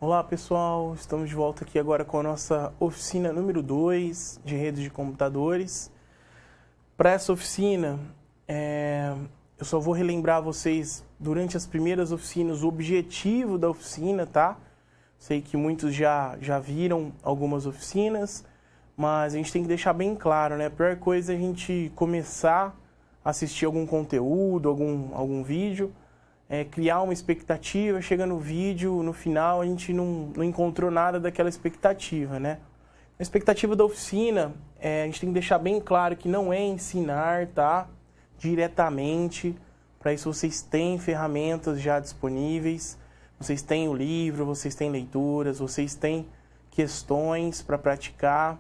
Olá pessoal, estamos de volta aqui agora com a nossa oficina número 2 de redes de computadores. Para essa oficina, eu só vou relembrar vocês durante as primeiras oficinas o objetivo da oficina, tá? Sei que muitos já viram algumas oficinas, mas a gente tem que deixar bem claro, né? A pior coisa é a gente começar a assistir algum conteúdo, algum vídeo, criar uma expectativa, chega no vídeo, no final a gente não encontrou nada daquela expectativa, né? A expectativa da oficina, a gente tem que deixar bem claro que não é ensinar, tá? Diretamente. Para isso vocês têm ferramentas já disponíveis, vocês têm o livro, vocês têm leituras, vocês têm questões para praticar,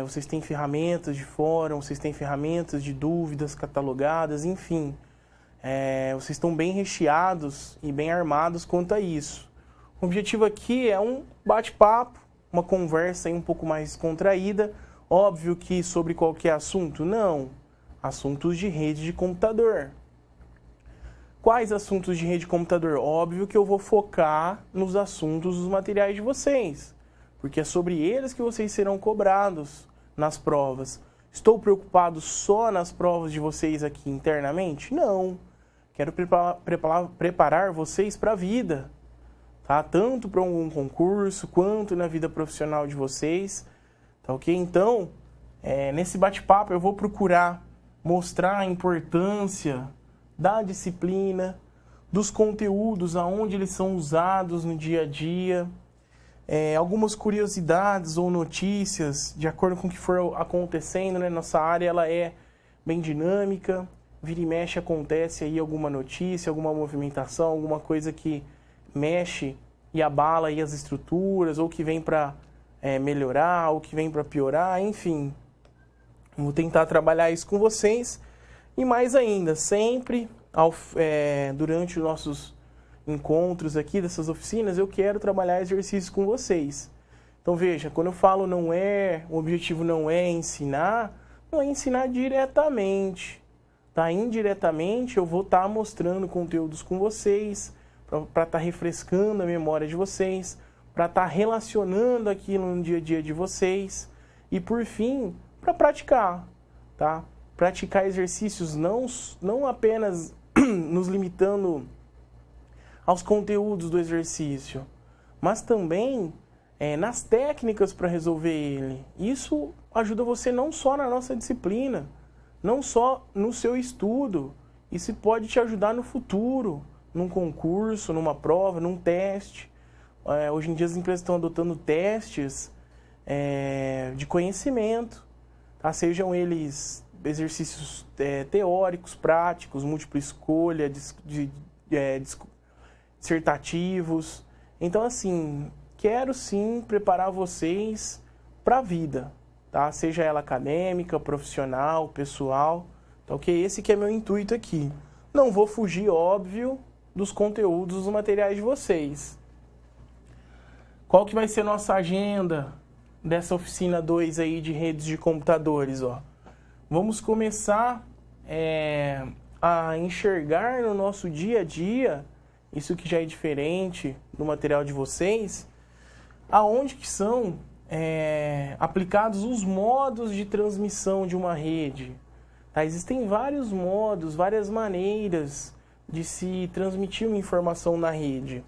vocês têm ferramentas de fórum, vocês têm ferramentas de dúvidas catalogadas, enfim. Vocês estão bem recheados e bem armados quanto a isso. O objetivo aqui é um bate-papo, uma conversa aí um pouco mais contraída. Óbvio que sobre qualquer assunto? Não. Assuntos de rede de computador. Quais assuntos de rede de computador? Óbvio que eu vou focar nos assuntos dos materiais de vocês, porque é sobre eles que vocês serão cobrados nas provas. Estou preocupado só nas provas de vocês aqui internamente? Não. Quero preparar vocês para a vida, tá? Tanto para um concurso, quanto na vida profissional de vocês, tá ok? Então, nesse bate-papo eu vou procurar mostrar a importância da disciplina, dos conteúdos, aonde eles são usados no dia a dia, algumas curiosidades ou notícias, de acordo com o que for acontecendo, né? Nossa área ela é bem dinâmica, vira e mexe acontece aí alguma notícia, alguma movimentação, alguma coisa que mexe e abala aí as estruturas, ou que vem para melhorar, ou que vem para piorar, enfim. Vou tentar trabalhar isso com vocês. E mais ainda, sempre durante os nossos encontros aqui dessas oficinas, eu quero trabalhar exercícios com vocês. Então veja, quando eu falo o objetivo não é ensinar diretamente. Tá? Indiretamente eu vou estar mostrando conteúdos com vocês, para estar refrescando a memória de vocês, para estar relacionando aquilo no dia a dia de vocês e, por fim, para praticar, tá? Praticar exercícios não apenas nos limitando aos conteúdos do exercício, mas também nas técnicas para resolver ele. Isso ajuda você não só na nossa disciplina, não só no seu estudo, isso pode te ajudar no futuro, num concurso, numa prova, num teste. Hoje em dia as empresas estão adotando testes de conhecimento, tá? Sejam eles exercícios teóricos, práticos, múltipla escolha, dissertativos. Então, assim, quero sim preparar vocês para a vida. Tá? Seja ela acadêmica, profissional, pessoal, tá ok? Esse que é meu intuito aqui. Não vou fugir, óbvio, dos conteúdos, dos materiais de vocês. Qual que vai ser a nossa agenda dessa oficina 2 aí de redes de computadores, ó? Vamos começar a enxergar no nosso dia a dia, isso que já é diferente do material de vocês, aonde que são aplicados os modos de transmissão de uma rede. Tá? Existem vários modos, várias maneiras de se transmitir uma informação na rede.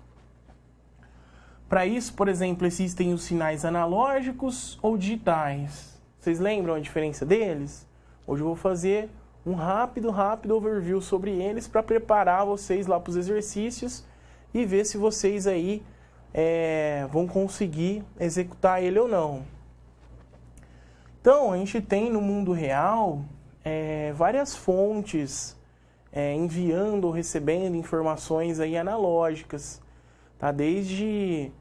Para isso, por exemplo, existem os sinais analógicos ou digitais. Vocês lembram a diferença deles? Hoje eu vou fazer um rápido overview sobre eles para preparar vocês lá para os exercícios e ver se vocês aí vão conseguir executar ele ou não. Então, a gente tem no mundo real várias fontes enviando ou recebendo informações aí analógicas, tá? Desde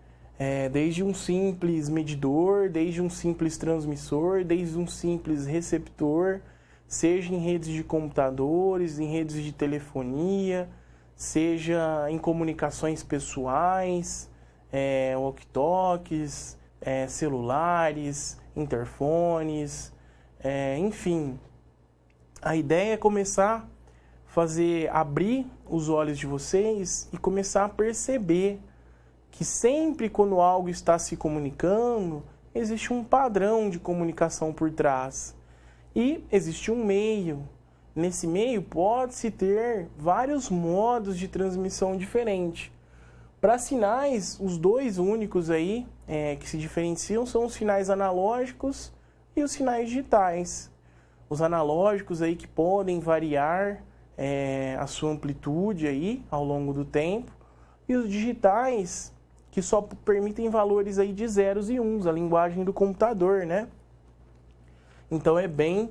um simples medidor, desde um simples transmissor, desde um simples receptor, seja em redes de computadores, em redes de telefonia, seja em comunicações pessoais, walkie-talkies, celulares, interfones, enfim. A ideia é começar abrir os olhos de vocês e começar a perceber que sempre quando algo está se comunicando, existe um padrão de comunicação por trás. E existe um meio. Nesse meio pode-se ter vários modos de transmissão diferentes. Para sinais, os dois únicos aí que se diferenciam são os sinais analógicos e os sinais digitais. Os analógicos aí que podem variar a sua amplitude aí ao longo do tempo, e os digitais que só permitem valores aí de zeros e uns, a linguagem do computador, né? Então é bem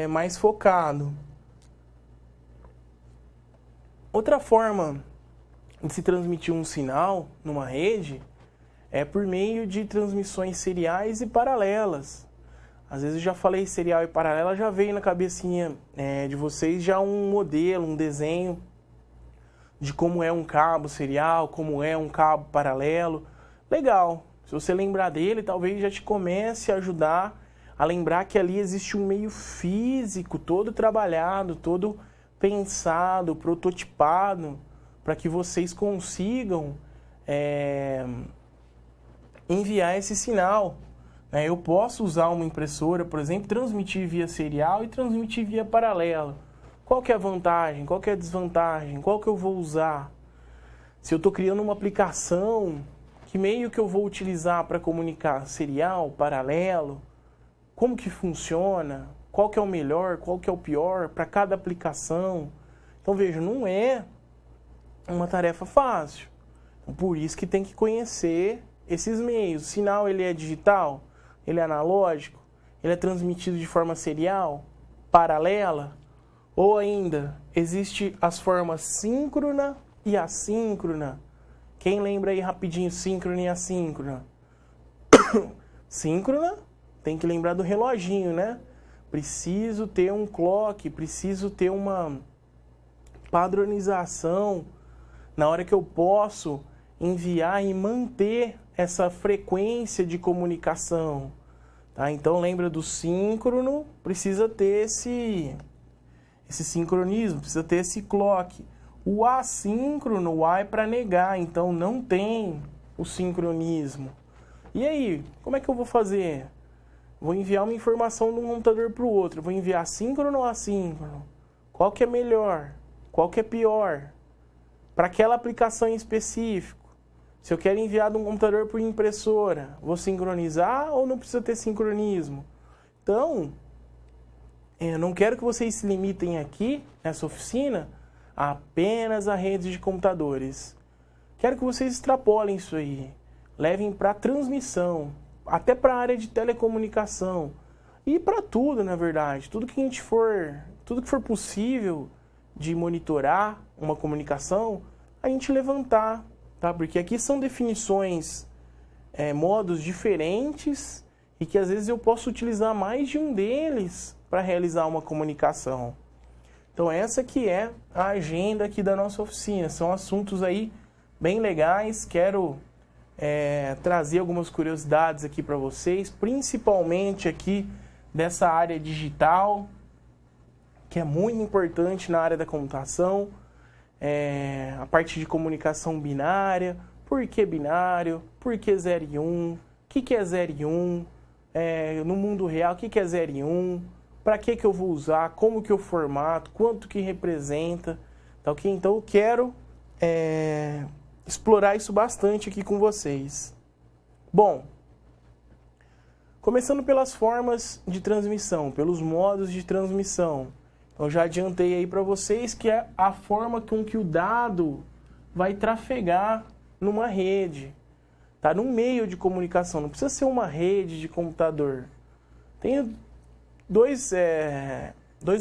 mais focado. Outra forma de se transmitir um sinal numa rede é por meio de transmissões seriais e paralelas. Às vezes eu já falei serial e paralela, já veio na cabecinha de vocês já um modelo, um desenho de como é um cabo serial, como é um cabo paralelo. Legal, se você lembrar dele, talvez já te comece a ajudar a lembrar que ali existe um meio físico todo trabalhado, todo pensado, prototipado, para que vocês consigam enviar esse sinal. Eu posso usar uma impressora, por exemplo, transmitir via serial e transmitir via paralelo. Qual que é a vantagem? Qual que é a desvantagem? Qual que eu vou usar? Se eu estou criando uma aplicação, que meio que eu vou utilizar para comunicar? Serial, paralelo? Como que funciona? Qual que é o melhor? Qual que é o pior para cada aplicação? Então, veja, não é uma tarefa fácil. Por isso que tem que conhecer esses meios. O sinal, ele é digital? Ele é analógico? Ele é transmitido de forma serial? Paralela? Ou ainda, existe as formas síncrona e assíncrona? Quem lembra aí rapidinho síncrona e assíncrona? Síncrona, tem que lembrar do reloginho, né? Preciso ter um clock, preciso ter uma padronização na hora que eu posso enviar e manter essa frequência de comunicação. Tá? Então lembra do síncrono, precisa ter esse sincronismo, precisa ter esse clock. O assíncrono, o A é para negar, então não tem o sincronismo. E aí, como é que eu vou fazer? Vou enviar uma informação de um computador para o outro. Vou enviar síncrono ou assíncrono? Qual que é melhor? Qual que é pior? Para aquela aplicação em específico. Se eu quero enviar de um computador por impressora, vou sincronizar ou não precisa ter sincronismo? Então, eu não quero que vocês se limitem aqui, nessa oficina, a apenas a redes de computadores. Quero que vocês extrapolem isso aí. Levem para transmissão, até para a área de telecomunicação. E para tudo, na verdade. Tudo que for possível de monitorar uma comunicação, a gente levantar. Tá? Porque aqui são definições, modos diferentes e que às vezes eu posso utilizar mais de um deles para realizar uma comunicação. Então essa que é a agenda aqui da nossa oficina. São assuntos aí bem legais. Quero trazer algumas curiosidades aqui para vocês, principalmente aqui dessa área digital, que é muito importante na área da computação. A parte de comunicação binária, por que binário, por que 0 e 1, o que é 0 e 1, no mundo real, o que é 0 e 1, para que eu vou usar, como que eu formato, quanto que representa, tá ok? Então eu quero explorar isso bastante aqui com vocês. Bom, começando pelas formas de transmissão, pelos modos de transmissão. Então, já adiantei aí para vocês que é a forma com que o dado vai trafegar numa rede, tá? Num meio de comunicação, não precisa ser uma rede de computador. Tem dois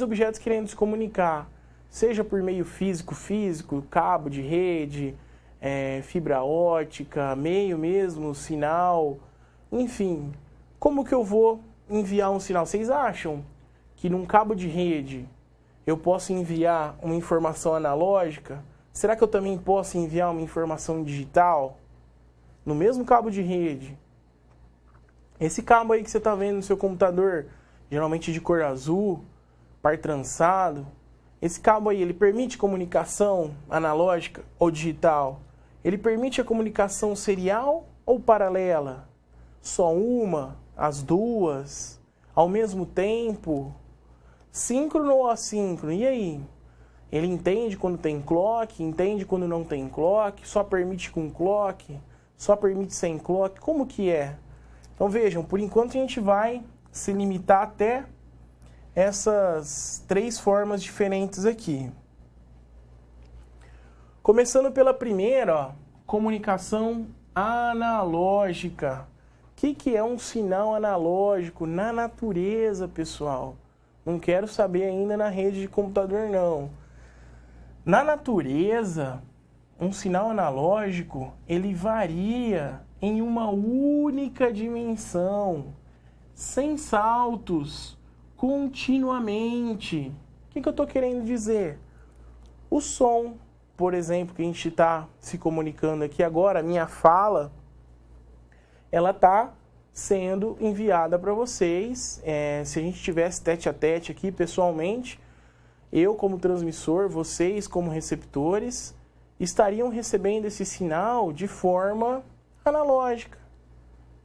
objetos querendo se comunicar, seja por meio físico, cabo de rede, fibra ótica, meio mesmo, sinal, enfim. Como que eu vou enviar um sinal? Vocês acham que num cabo de rede eu posso enviar uma informação analógica? Será que eu também posso enviar uma informação digital? No mesmo cabo de rede. Esse cabo aí que você está vendo no seu computador, geralmente de cor azul, par trançado, esse cabo aí, ele permite comunicação analógica ou digital? Ele permite a comunicação serial ou paralela? Só uma? As duas? Ao mesmo tempo? Síncrono ou assíncrono? E aí? Ele entende quando tem clock? Entende quando não tem clock? Só permite com clock? Só permite sem clock? Como que é? Então vejam, por enquanto a gente vai se limitar até essas 3 formas diferentes aqui. Começando pela primeira, ó, comunicação analógica. O que é um sinal analógico na natureza, pessoal? Não quero saber ainda na rede de computador, não. Na natureza, um sinal analógico, ele varia em uma única dimensão, sem saltos, continuamente. O que eu estou querendo dizer? O som, por exemplo, que a gente está se comunicando aqui agora, a minha fala, ela está sendo enviada para vocês. Se a gente tivesse tete a tete aqui, pessoalmente, eu como transmissor, vocês como receptores, estariam recebendo esse sinal de forma analógica.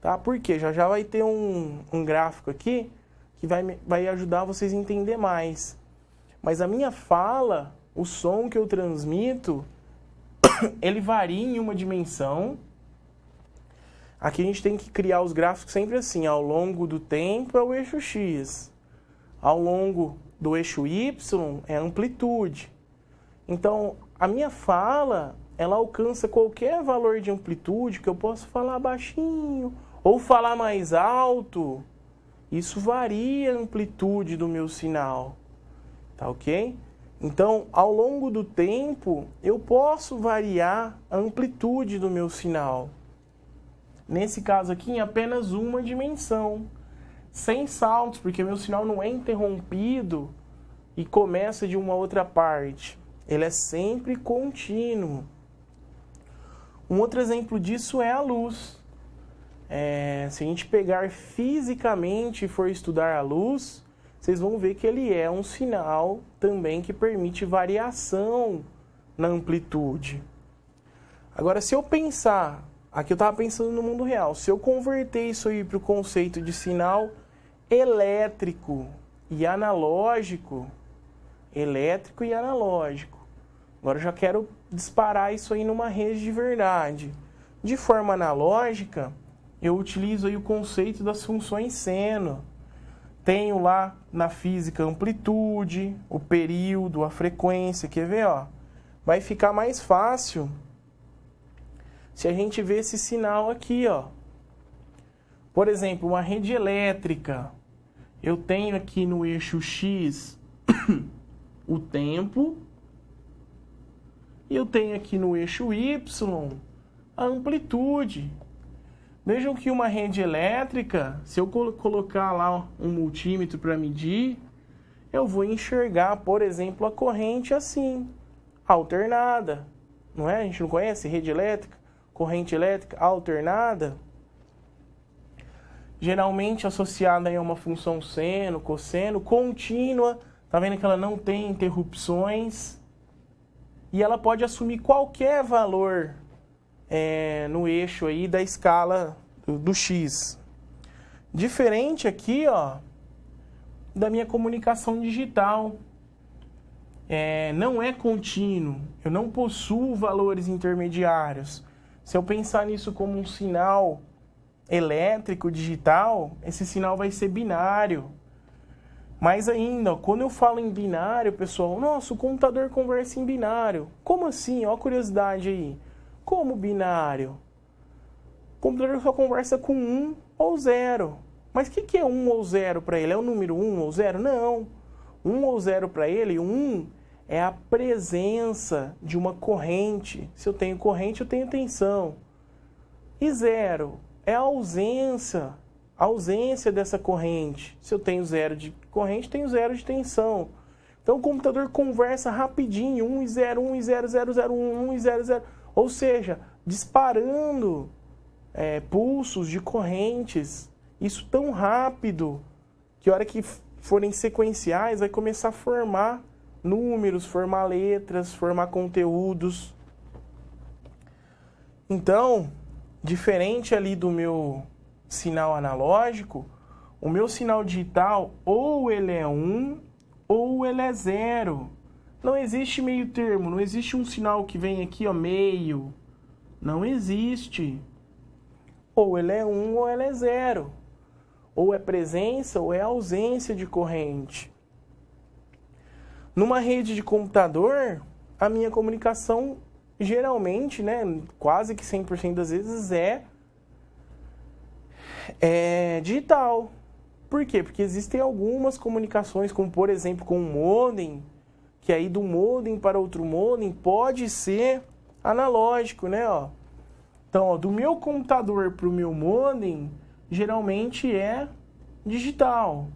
Tá? Porque já vai ter um gráfico aqui que vai ajudar vocês a entender mais. Mas a minha fala, o som que eu transmito, ele varia em uma dimensão. Aqui a gente tem que criar os gráficos sempre assim, ao longo do tempo é o eixo X, ao longo do eixo Y é a amplitude. Então, a minha fala, ela alcança qualquer valor de amplitude, que eu posso falar baixinho ou falar mais alto. Isso varia a amplitude do meu sinal, tá ok? Então, ao longo do tempo, eu posso variar a amplitude do meu sinal. Nesse caso aqui, em apenas uma dimensão, sem saltos, porque meu sinal não é interrompido e começa de uma outra parte. Ele é sempre contínuo. Um outro exemplo disso é a luz. Se a gente pegar fisicamente e for estudar a luz, vocês vão ver que ele é um sinal também que permite variação na amplitude. Agora, se eu pensar, aqui eu estava pensando no mundo real, se eu converter isso aí para o conceito de sinal elétrico e analógico, agora eu já quero disparar isso aí numa rede de verdade. De forma analógica, eu utilizo aí o conceito das funções seno. Tenho lá na física a amplitude, o período, a frequência. Quer ver? Ó? Vai ficar mais fácil se a gente ver esse sinal aqui. Ó. Por exemplo, uma rede elétrica. Eu tenho aqui no eixo X o tempo. E eu tenho aqui no eixo Y a amplitude. Vejam que uma rede elétrica, se eu colocar lá um multímetro para medir, eu vou enxergar, por exemplo, a corrente assim, alternada. Não é? A gente não conhece rede elétrica, corrente elétrica alternada? Geralmente associada a uma função seno, cosseno, contínua. Tá vendo que ela não tem interrupções? E ela pode assumir qualquer valor no eixo aí da escala do X. Diferente aqui, ó, da minha comunicação digital. Não é contínuo. Eu não possuo valores intermediários. Se eu pensar nisso como um sinal elétrico digital, esse sinal vai ser binário. Mais ainda, ó, quando eu falo em binário, pessoal, nossa, o computador conversa em binário. Como assim? Ó a curiosidade aí. Como binário? O computador só conversa com 1 ou 0. Mas o que é 1 ou 0 para ele? É o número 1 ou 0? Não. 1 ou 0 para ele, 1 é a presença de uma corrente. Se eu tenho corrente, eu tenho tensão. E 0 é a ausência dessa corrente. Se eu tenho 0 de corrente, tenho 0 de tensão. Então o computador conversa rapidinho, 1 e 0, 1 e 0, 0, 0, 1, 1 e 0, 0. Ou seja, disparando pulsos de correntes. Isso tão rápido que a hora que forem sequenciais vai começar a formar números, formar letras, formar conteúdos. Então, diferente ali do meu sinal analógico, o meu sinal digital ou ele é 1 ou ele é 0. Não existe meio termo, não existe um sinal que vem aqui, ó, meio. Não existe. Ou ele é 1 ou ele é 0. Ou é presença ou é ausência de corrente. Numa rede de computador, a minha comunicação geralmente, né, quase que 100% das vezes é digital. Por quê? Porque existem algumas comunicações, como por exemplo com o modem, que aí do modem para outro modem pode ser analógico, né? Ó. Então, ó, do meu computador para o meu modem, geralmente é digital.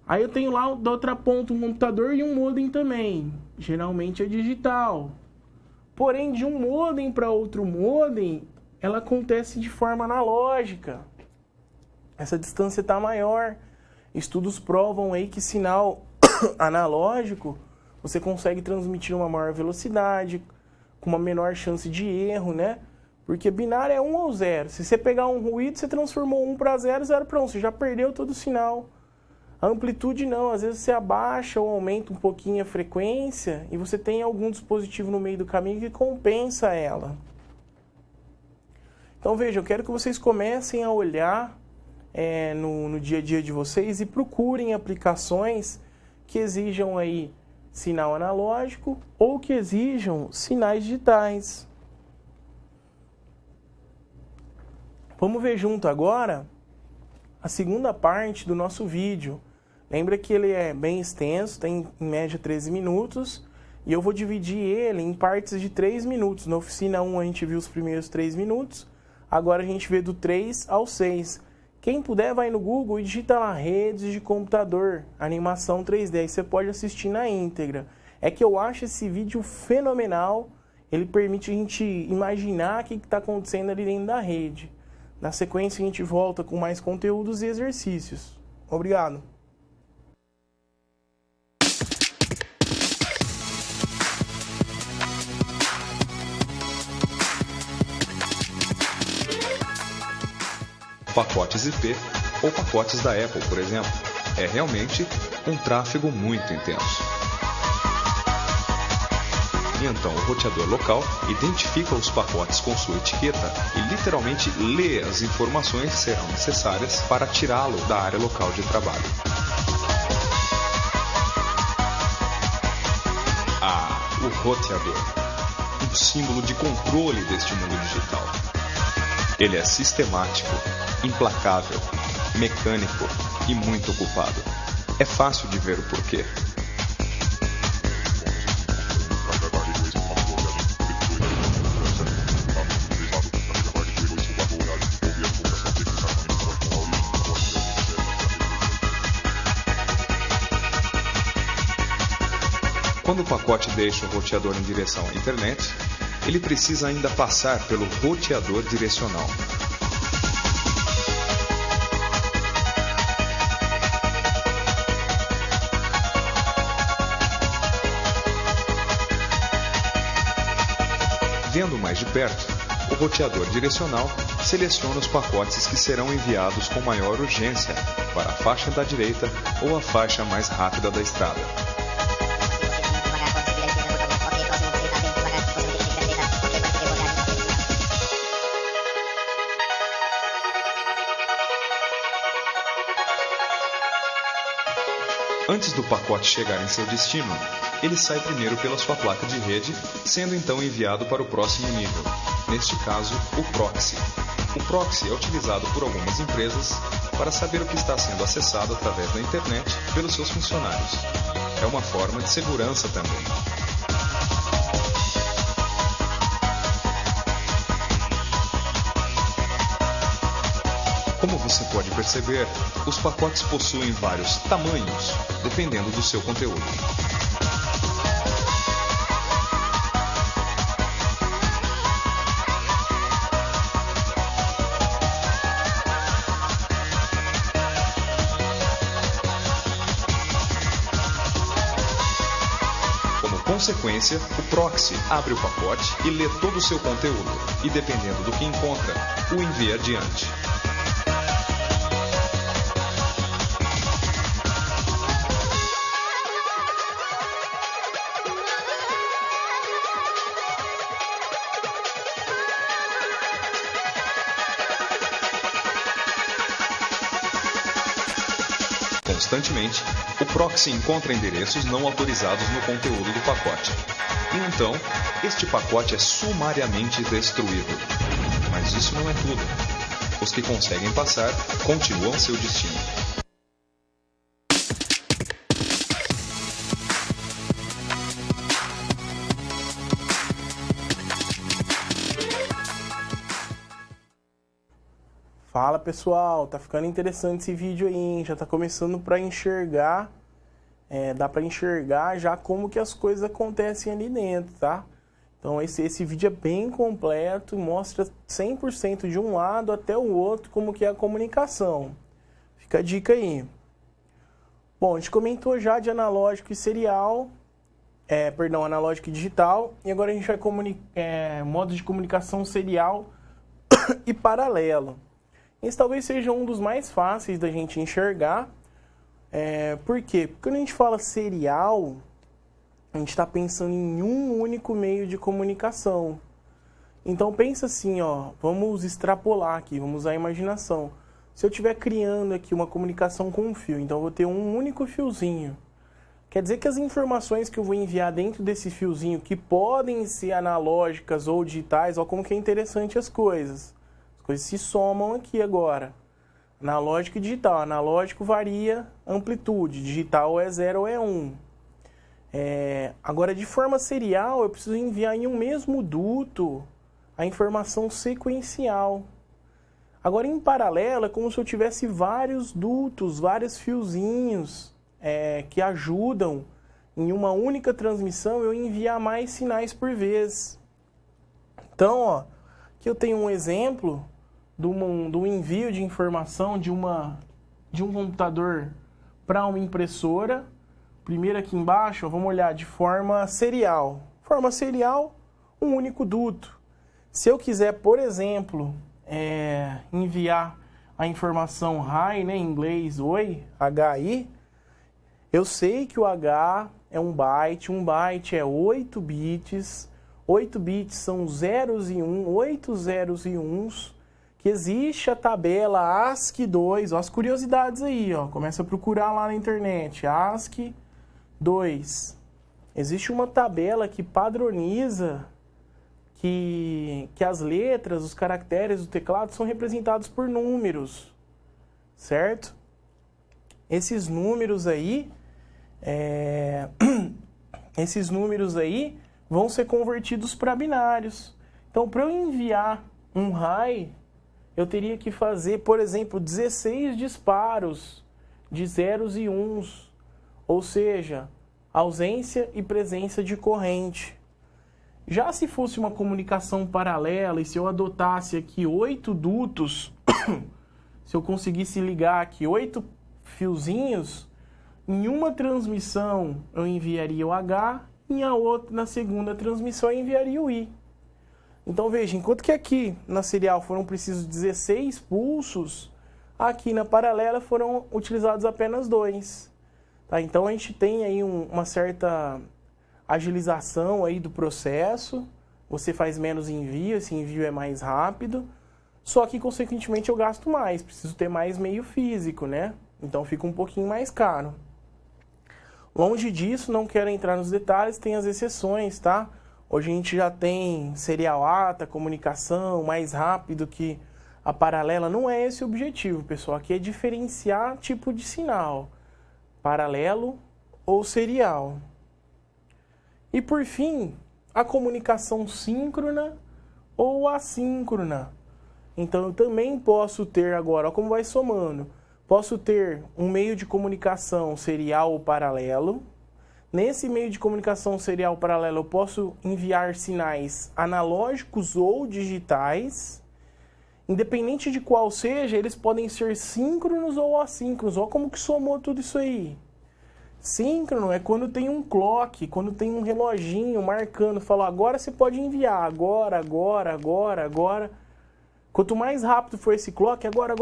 Aí eu tenho lá da outra ponta um computador e um modem também. Geralmente é digital. Porém, de um modem para outro modem, ela acontece de forma analógica. Essa distância está maior. Estudos provam aí que sinal analógico você consegue transmitir uma maior velocidade, com uma menor chance de erro, né? Porque binário é 1 ou 0. Se você pegar um ruído, você transformou 1 para 0, 0 para 1. Você já perdeu todo o sinal. A amplitude não. Às vezes você abaixa ou aumenta um pouquinho a frequência e você tem algum dispositivo no meio do caminho que compensa ela. Então veja, eu quero que vocês comecem a olhar no dia a dia de vocês e procurem aplicações que exijam aí sinal analógico ou que exijam sinais digitais. Vamos ver junto agora a segunda parte do nosso vídeo. Lembra que ele é bem extenso, tem em média 13 minutos, e eu vou dividir ele em partes de 3 minutos. Na oficina 1 a gente viu os primeiros 3 minutos, agora a gente vê do 3 ao 6. Quem puder vai no Google e digita lá redes de computador, animação 3D, aí você pode assistir na íntegra. É que eu acho esse vídeo fenomenal, ele permite a gente imaginar o que está acontecendo ali dentro da rede. Na sequência a gente volta com mais conteúdos e exercícios. Obrigado. Pacotes IP ou pacotes da Apple, por exemplo, é realmente um tráfego muito intenso. E então o roteador local identifica os pacotes com sua etiqueta e literalmente lê as informações que serão necessárias para tirá-lo da área local de trabalho. O roteador, um símbolo de controle deste mundo digital. Ele é sistemático, implacável, mecânico e muito ocupado. É fácil de ver o porquê. Quando o pacote deixa o roteador em direção à internet, ele precisa ainda passar pelo roteador direcional. Vendo mais de perto, o roteador direcional seleciona os pacotes que serão enviados com maior urgência para a faixa da direita ou a faixa mais rápida da estrada. Antes do pacote chegar em seu destino, ele sai primeiro pela sua placa de rede, sendo então enviado para o próximo nível, neste caso, o proxy. O proxy é utilizado por algumas empresas para saber o que está sendo acessado através da internet pelos seus funcionários. É uma forma de segurança também. Como você pode perceber, os pacotes possuem vários tamanhos, dependendo do seu conteúdo. sequência, o proxy abre o pacote e lê todo o seu conteúdo, e dependendo do que encontra, o envia adiante. Constantemente, o proxy encontra endereços não autorizados no conteúdo do pacote. E então, este pacote é sumariamente destruído. Mas isso não é tudo. Os que conseguem passar continuam seu destino. Fala pessoal, tá ficando interessante esse vídeo aí, hein? Já tá começando para enxergar, dá para enxergar já como que as coisas acontecem ali dentro, tá? Então esse vídeo é bem completo, mostra 100% de um lado até o outro como que é a comunicação. Fica a dica aí. Bom, a gente comentou já de analógico e serial, analógico e digital, e agora a gente vai modo de comunicação serial e paralelo. Esse talvez seja um dos mais fáceis da gente enxergar. Por quê? Porque quando a gente fala serial, a gente está pensando em um único meio de comunicação. Então pensa assim, ó, vamos extrapolar aqui, vamos usar a imaginação. Se eu estiver criando aqui uma comunicação com um fio, então eu vou ter um único fiozinho. Quer dizer que as informações que eu vou enviar dentro desse fiozinho, que podem ser analógicas ou digitais, ó como que é interessante as coisas. As coisas se somam aqui agora. Analógico e digital. Analógico varia amplitude. Digital ou é 0 ou é 1. Agora, de forma serial, eu preciso enviar em um mesmo duto a informação sequencial. Agora, em paralelo, é como se eu tivesse vários dutos, vários fiozinhos que ajudam em uma única transmissão eu enviar mais sinais por vez. Então, ó, aqui eu tenho um exemplo do envio de informação de um computador para uma impressora. Primeiro aqui embaixo, vamos olhar de forma serial. Forma serial, um único duto. Se eu quiser, por exemplo, enviar a informação HI, né, em inglês, oi, HI, eu sei que o H é um byte é 8 bits, 8 bits são zeros e 8 zeros e uns, que existe a tabela ASCII2, ó, as curiosidades aí, ó, começa a procurar lá na internet, ASCII2. Existe uma tabela que padroniza que as letras, os caracteres do teclado são representados por números, certo? Esses números aí, vão ser convertidos para binários. Então, para eu enviar um HI, eu teria que fazer, por exemplo, 16 disparos de zeros e uns, ou seja, ausência e presença de corrente. Já se fosse uma comunicação paralela e se eu adotasse aqui 8 dutos, se eu conseguisse ligar aqui 8 fiozinhos, em uma transmissão eu enviaria o H, e na segunda transmissão eu enviaria o I. Então veja, enquanto que aqui na serial foram precisos 16 pulsos, aqui na paralela foram utilizados apenas 2. Tá? Então a gente tem aí uma certa agilização aí do processo, você faz menos envio, esse envio é mais rápido, só que consequentemente eu gasto mais, preciso ter mais meio físico, né? Então fica um pouquinho mais caro. Longe disso, não quero entrar nos detalhes, tem as exceções, tá? Hoje a gente já tem serial ATA, comunicação mais rápido que a paralela. Não é esse o objetivo, pessoal. Aqui é diferenciar tipo de sinal, paralelo ou serial. E por fim, a comunicação síncrona ou assíncrona. Então eu também posso ter agora, ó, como vai somando. Posso ter um meio de comunicação serial ou paralelo. Nesse meio de comunicação serial paralelo, eu posso enviar sinais analógicos ou digitais. Independente de qual seja, eles podem ser síncronos ou assíncronos. Olha como que somou tudo isso aí. Síncrono é quando tem um clock, quando tem um reloginho marcando, falou, agora você pode enviar, agora. Quanto mais rápido for esse clock, agora,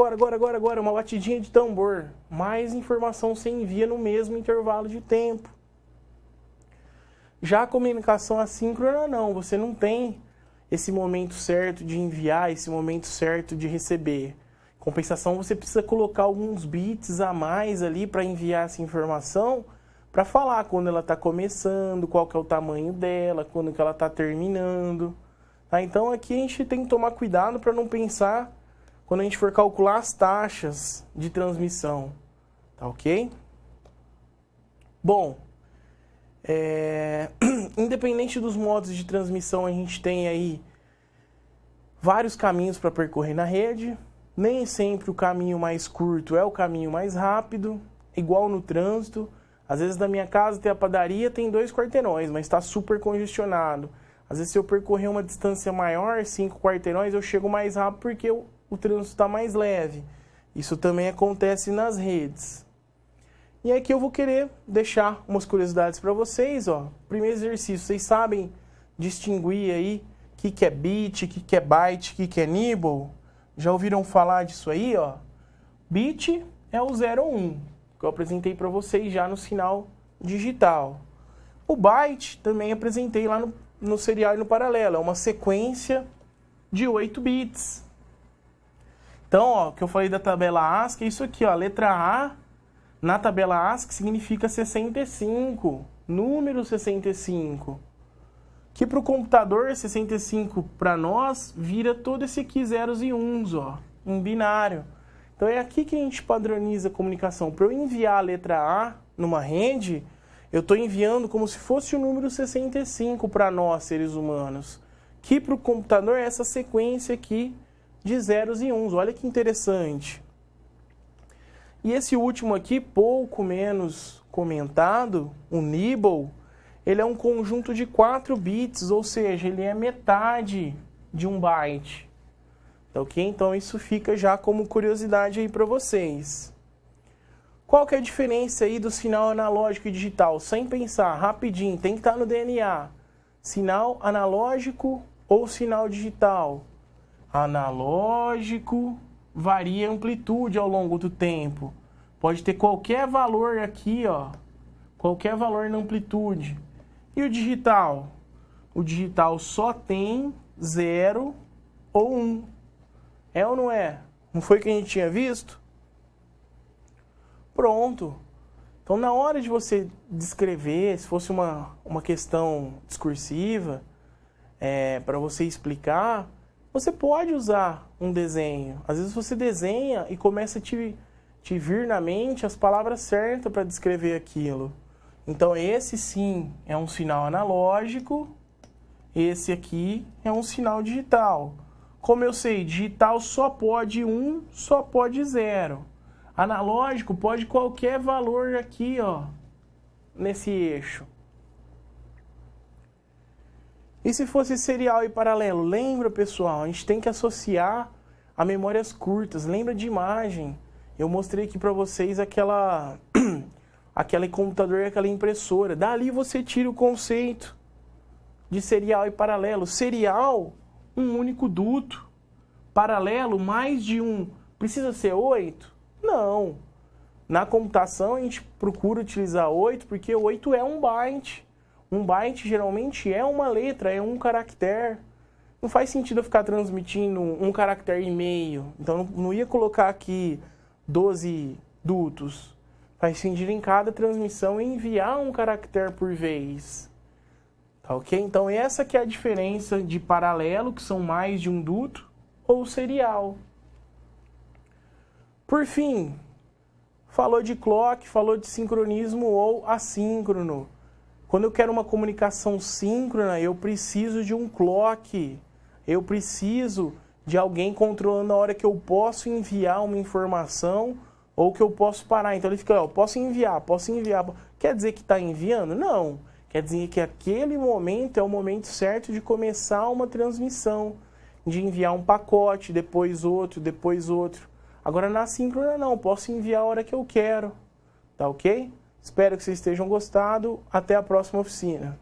uma batidinha de tambor, mais informação você envia no mesmo intervalo de tempo. Já a comunicação assíncrona não, você não tem esse momento certo de enviar, esse momento certo de receber. Em compensação, você precisa colocar alguns bits a mais ali para enviar essa informação, para falar quando ela está começando, qual que é o tamanho dela, quando que ela está terminando. Tá? Então aqui a gente tem que tomar cuidado para não pensar quando a gente for calcular as taxas de transmissão. Tá ok? Bom, independente dos modos de transmissão, a gente tem aí vários caminhos para percorrer na rede. Nem sempre o caminho mais curto é o caminho mais rápido, igual no trânsito. Às vezes da minha casa até a padaria tem 2 quarteirões, mas está super congestionado. Às vezes se eu percorrer uma distância maior, 5 quarteirões, eu chego mais rápido porque o trânsito está mais leve. Isso também acontece nas redes. E aqui eu vou querer deixar umas curiosidades para vocês. Ó. Primeiro exercício, vocês sabem distinguir aí o que é bit, o que é byte, o que é nibble? Já ouviram falar disso aí? Ó? Bit é o 0 ou 1, que eu apresentei para vocês já no sinal digital. O byte também apresentei lá no serial e no paralelo. É uma sequência de 8 bits. Então, ó, o que eu falei da tabela ASCII é isso aqui, ó, a letra A na tabela ASCII significa 65, número 65. Que para o computador, 65 para nós vira todo esse aqui zeros e uns, ó, em binário. Então é aqui que a gente padroniza a comunicação. Para eu enviar a letra A numa rede, eu estou enviando como se fosse o número 65 para nós, seres humanos. Que para o computador é essa sequência aqui de zeros e uns. Olha que interessante. E esse último aqui, pouco menos comentado, o nibble, ele é um conjunto de 4 bits, ou seja, ele é metade de um byte. Tá ok? Então isso fica já como curiosidade aí para vocês. Qual que é a diferença aí do sinal analógico e digital? Sem pensar, rapidinho, tem que estar no DNA. Sinal analógico ou sinal digital? Analógico varia a amplitude ao longo do tempo. Pode ter qualquer valor aqui, ó, qualquer valor na amplitude. E o digital? O digital só tem 0 ou 1. É ou não é? Não foi o que a gente tinha visto? Pronto. Então, na hora de você descrever, se fosse uma questão discursiva, para você explicar, você pode usar um desenho. Às vezes você desenha e começa a te vir na mente as palavras certas para descrever aquilo. Então, esse sim é um sinal analógico, esse aqui é um sinal digital. Como eu sei, digital só pode 1, só pode 0. Analógico pode qualquer valor aqui, ó, nesse eixo. E se fosse serial e paralelo? Lembra, pessoal, a gente tem que associar a memórias curtas. Lembra de imagem? Eu mostrei aqui para vocês aquele computador e aquela impressora. Dali você tira o conceito de serial e paralelo. Serial, um único duto. Paralelo, mais de um. Precisa ser 8? Não. Na computação a gente procura utilizar 8 porque 8 é um byte. Um byte geralmente é uma letra, é um caractere. Não faz sentido eu ficar transmitindo um caractere e meio. Então não ia colocar aqui 12 dutos. Faz sentido em cada transmissão enviar um caractere por vez. Tá ok? Então essa que é a diferença de paralelo, que são mais de um duto, ou serial. Por fim, falou de clock, falou de sincronismo ou assíncrono. Quando eu quero uma comunicação síncrona, eu preciso de um clock. Eu preciso de alguém controlando a hora que eu posso enviar uma informação ou que eu posso parar. Então ele fica, ó, posso enviar. Quer dizer que está enviando? Não. Quer dizer que aquele momento é o momento certo de começar uma transmissão, de enviar um pacote, depois outro, depois outro. Agora na síncrona não, posso enviar a hora que eu quero. Tá ok? Espero que vocês tenham gostado. Até a próxima oficina.